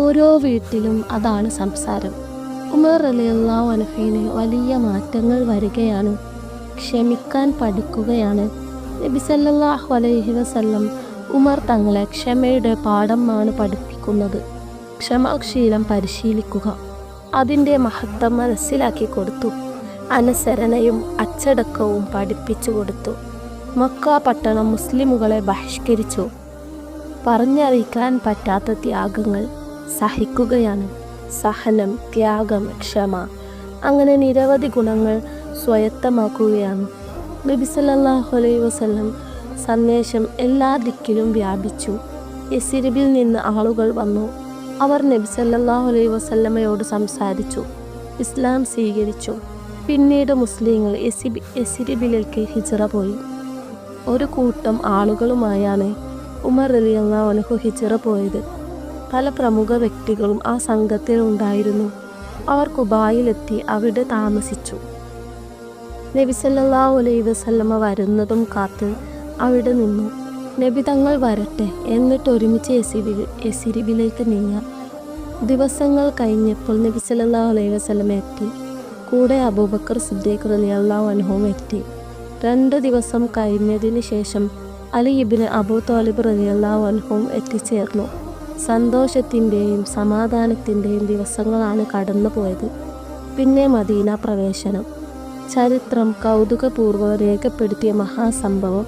ഓരോ വീട്ടിലും അതാണ് സംസാരം. ഉമർ റളിയല്ലാഹു അൻഹുവിന് വലിയ മാറ്റങ്ങൾ വരികയാണ്. ക്ഷമിക്കാൻ പഠിക്കുകയാണ്. നബി സല്ലല്ലാഹു അലൈഹി വസല്ലം ഉമർ തങ്ങളെ ക്ഷമയുടെ പാഠമാണ് പഠിപ്പിക്കുന്നത്. ക്ഷമാശീലം പരിശീലിക്കുക, അതിൻ്റെ മഹത്വം മനസ്സിലാക്കി കൊടുത്തു. അനുസരണയും അച്ചടക്കവും പഠിപ്പിച്ചു കൊടുത്തു. മക്ക പട്ടണം മുസ്ലിമുകളെ ബഹിഷ്കരിച്ചു. പറഞ്ഞറിയിക്കാൻ പറ്റാത്ത ത്യാഗങ്ങൾ സഹിക്കുകയാണ്. സഹനം, ത്യാഗം, ക്ഷമ, അങ്ങനെ നിരവധി ഗുണങ്ങൾ സ്വായത്തമാക്കുകയാണ്. നബി സല്ലല്ലാഹു അലൈഹി വസല്ലം സന്ദേശം എല്ലാ ദിക്കിലും വ്യാപിച്ചു. യസ്രിബിൽ നിന്ന് ആളുകൾ വന്നു. അവർ നബി സല്ലല്ലാഹു അലൈഹി വസല്ലമയോട് സംസാരിച്ചു, ഇസ്ലാം സ്വീകരിച്ചു. പിന്നീട് മുസ്ലിങ്ങൾ യസ്രിബിലേക്ക് ഹിജ്റ പോയി. ഒരു കൂട്ടം ആളുകളുമായാണ് ഉമർ റളിയല്ലാഹു അൻഹു ഹിജ്റ പോയത്. പല പ്രമുഖ വ്യക്തികളും ആ സംഘത്തിൽ ഉണ്ടായിരുന്നു. അവർ ഖുബായിലെത്തി അവിടെ താമസിച്ചു. നബി സല്ലല്ലാഹു അലൈഹി വസല്ലമ വരുന്നതും കാത്ത് അവിടെ നിന്നു. നബി തങ്ങൾ വരട്ടെ, എന്നിട്ട് ഒരുമിച്ച് യസ്രിബിലേക്ക് നീങ്ങാം. ദിവസങ്ങൾ കഴിഞ്ഞപ്പോൾ നബി സല്ലല്ലാഹു അലൈഹി വസല്ലമ എത്തി. കൂടെ അബൂബക്കർ സിദ്ദീഖ് റളിയല്ലാഹു അൻഹുവും എത്തി. 2 ദിവസം കഴിഞ്ഞതിന് ശേഷം അലി ഇബ്നു അബൂ ത്വാലിബ് റളിയല്ലാഹു അൻഹുവും എത്തിച്ചേർന്നു. സന്തോഷത്തിൻ്റെയും സമാധാനത്തിൻ്റെയും ദിവസങ്ങളാണ് കടന്നു പോയത്. പിന്നെ മദീന പ്രവേശനം. ചരിത്രം കൗതുകപൂർവ്വം രേഖപ്പെടുത്തിയ മഹാസംഭവം.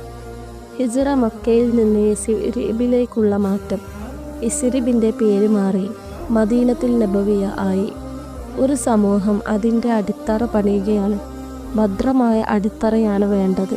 ഹിജ്റ, മക്കയിൽ നിന്ന് യസ്രിബിലേക്കുള്ള മാറ്റം. യസ്രിബിൻ്റെ പേര് മാറി മദീനത്തുൽ നബവിയ ആയി. ഒരു സമൂഹം അതിൻ്റെ അടിത്തറ പണിയുകയാണ്. ഭദ്രമായ അടിത്തറയാണ് വേണ്ടത്.